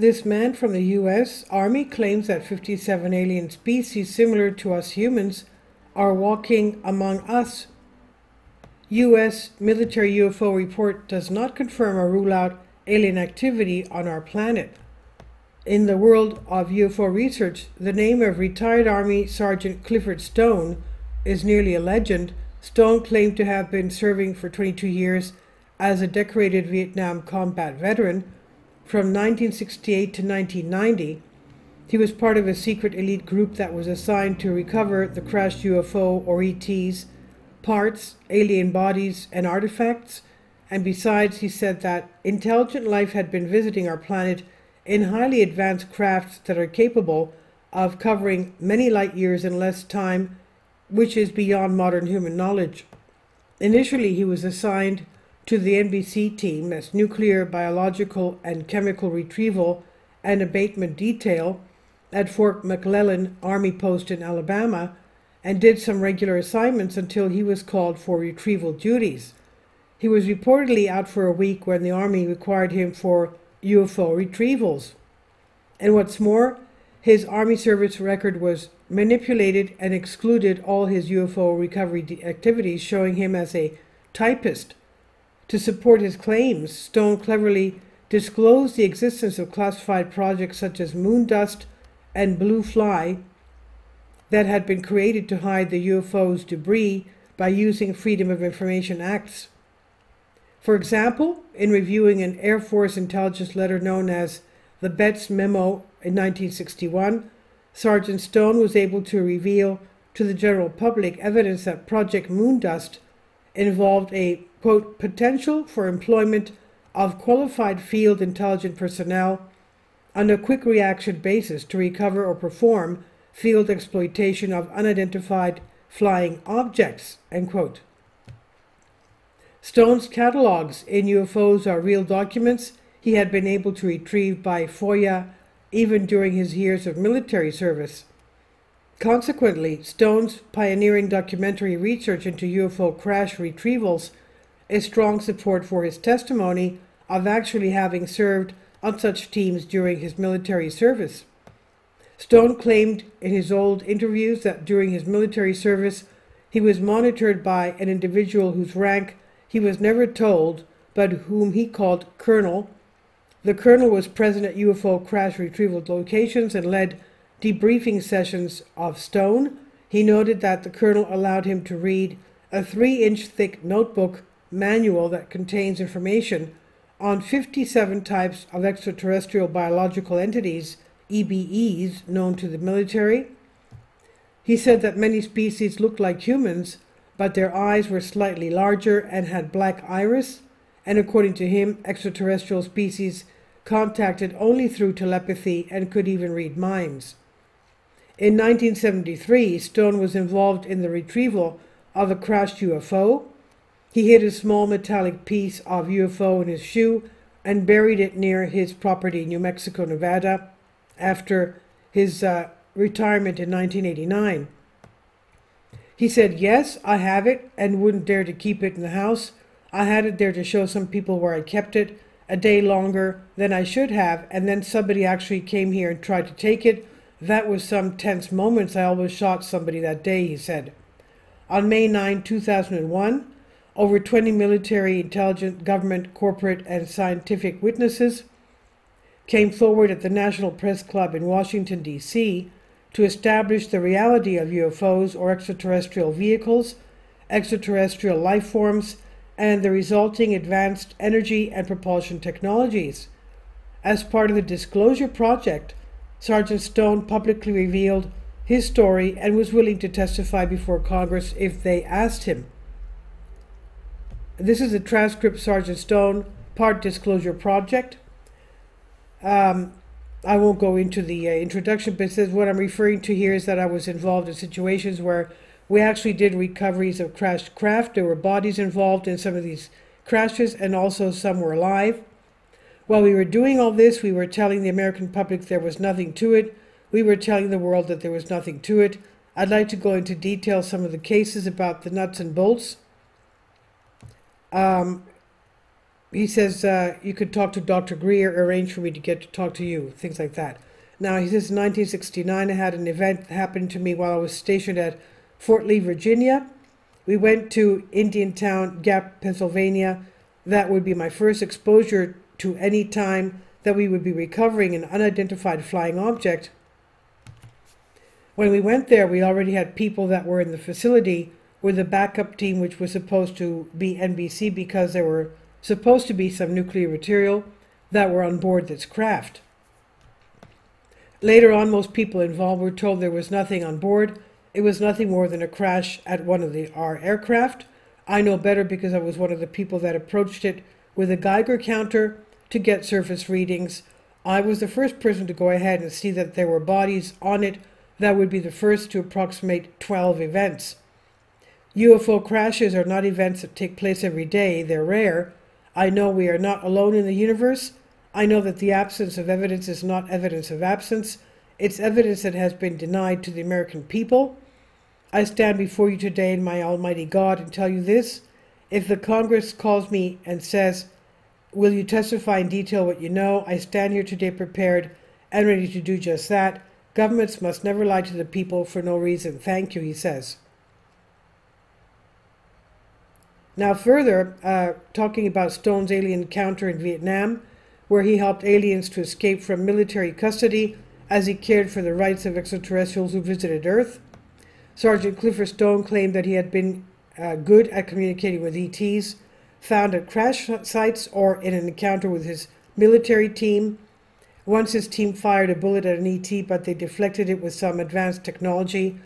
this man from the U.S. Army claims that 57 alien species similar to us humans are walking among us. U.S. military UFO report does not confirm or rule out alien activity on our planet. In the world of UFO research, the name of retired Army Sergeant Clifford Stone is nearly a legend. Stone claimed to have been serving for 22 years as a decorated Vietnam combat veteran. From 1968 to 1990, he was part of a secret elite group that was assigned to recover the crashed UFO or ETs, parts, alien bodies, and artifacts. And besides, he said that intelligent life had been visiting our planet in highly advanced crafts that are capable of covering many light years in less time, which is beyond modern human knowledge. Initially, he was assigned to the NBC team as nuclear, biological, and chemical retrieval and abatement detail at Fort McClellan Army Post in Alabama, and did some regular assignments until he was called for retrieval duties. He was reportedly out for a week when the Army required him for UFO retrievals. And what's more, his Army service record was manipulated and excluded all his UFO recovery activities, showing him as a typist. To support his claims, Stone cleverly disclosed the existence of classified projects such as Moon Dust and Blue Fly that had been created to hide the UFO's debris by using Freedom of Information Acts. For example, in reviewing an Air Force intelligence letter known as the Betts Memo in 1961, Sergeant Stone was able to reveal to the general public evidence that Project Moon Dust involved a, quote, potential for employment of qualified field intelligence personnel on a quick reaction basis to recover or perform field exploitation of unidentified flying objects, end quote. Stone's catalogs in UFOs are real documents he had been able to retrieve by FOIA even during his years of military service. Consequently, Stone's pioneering documentary research into UFO crash retrievals is strong support for his testimony of actually having served on such teams during his military service. Stone claimed in his old interviews that during his military service he was monitored by an individual whose rank he was never told, but whom he called Colonel. The Colonel was present at UFO crash retrieval locations and led debriefing sessions of Stone. He noted that the Colonel allowed him to read a 3-inch thick notebook manual that contains information on 57 types of extraterrestrial biological entities, EBEs, known to the military. He said that many species looked like humans, but their eyes were slightly larger and had black iris, and according to him, extraterrestrial species contacted only through telepathy and could even read minds. In 1973, Stone was involved in the retrieval of a crashed UFO. He hid a small metallic piece of UFO in his shoe and buried it near his property in New Mexico, Nevada, after his retirement in 1989. He said, "Yes, I have it and wouldn't dare to keep it in the house. I had it there to show some people where I kept it a day longer than I should have, and then somebody actually came here and tried to take it. That was some tense moments. I almost shot somebody that day," he said. On May 9, 2001, over 20 military, intelligence, government, corporate, and scientific witnesses came forward at the National Press Club in Washington, D.C., to establish the reality of UFOs or extraterrestrial vehicles, extraterrestrial life forms, and the resulting advanced energy and propulsion technologies. As part of the Disclosure Project, Sergeant Stone publicly revealed his story and was willing to testify before Congress if they asked him. This is a transcript, Sergeant Stone, part Disclosure Project. I won't go into the introduction, but it says what I'm referring to here is that I was involved in situations where we actually did recoveries of crashed craft. There were bodies involved in some of these crashes, and also some were alive. While we were doing all this, we were telling the American public there was nothing to it. We were telling the world that there was nothing to it. I'd like to go into detail some of the cases about the nuts and bolts. he says you could talk to Dr. Greer, arrange for me to get to talk to you, things like that. Now, he says in 1969, I had an event happen to me while I was stationed at Fort Lee, Virginia. We went to Indiantown Gap, Pennsylvania. That would be my first exposure to any time that we would be recovering an unidentified flying object. When we went there, we already had people that were in the facility with the backup team, which was supposed to be NBC because there were supposed to be some nuclear material that were on board this craft. Later on, most people involved were told there was nothing on board. It was nothing more than a crash at one of our aircraft. I know better because I was one of the people that approached it with a Geiger counter to get surface readings. I was the first person to go ahead and see that there were bodies on it. That would be the first to approximate 12 events. UFO crashes are not events that take place every day. They're rare. I know we are not alone in the universe. I know that the absence of evidence is not evidence of absence. It's evidence that has been denied to the American people. I stand before you today in my Almighty God and tell you this. If the Congress calls me and says, will you testify in detail what you know? I stand here today prepared and ready to do just that. Governments must never lie to the people for no reason. Thank you, he says. Now further, talking about Stone's alien encounter in Vietnam, where he helped aliens to escape from military custody as he cared for the rights of extraterrestrials who visited Earth. Sergeant Clifford Stone claimed that he had been good at communicating with ETs, found at crash sites or in an encounter with his military team. Once his team fired a bullet at an ET, but they deflected it with some advanced technology.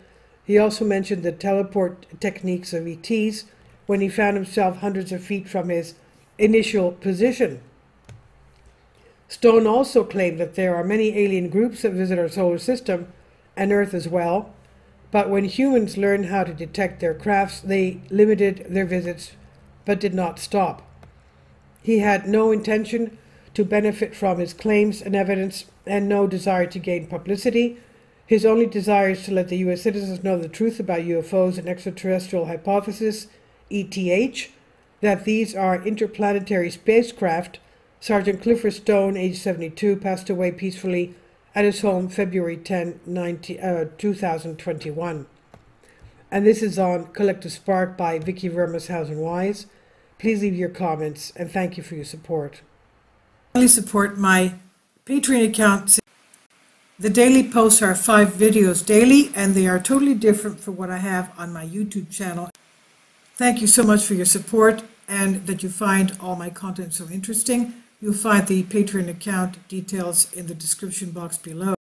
He also mentioned the teleport techniques of ETs when he found himself hundreds of feet from his initial position. Stone also claimed that there are many alien groups that visit our solar system and Earth as well, but when humans learned how to detect their crafts, they limited their visits but did not stop. He had no intention to benefit from his claims and evidence and no desire to gain publicity. His only desire is to let the U.S. citizens know the truth about UFOs and extraterrestrial hypothesis, ETH, that these are interplanetary spacecraft. Sergeant Clifford Stone, age 72, passed away peacefully at his home February 10, 2021. And this is on Collective Spark by Vicky Vermas Hausen Wise. Please leave your comments and thank you for your support. Please support my Patreon account. The daily posts are 5 videos daily and they are totally different from what I have on my YouTube channel. Thank you so much for your support and that you find all my content so interesting. You'll find the Patreon account details in the description box below.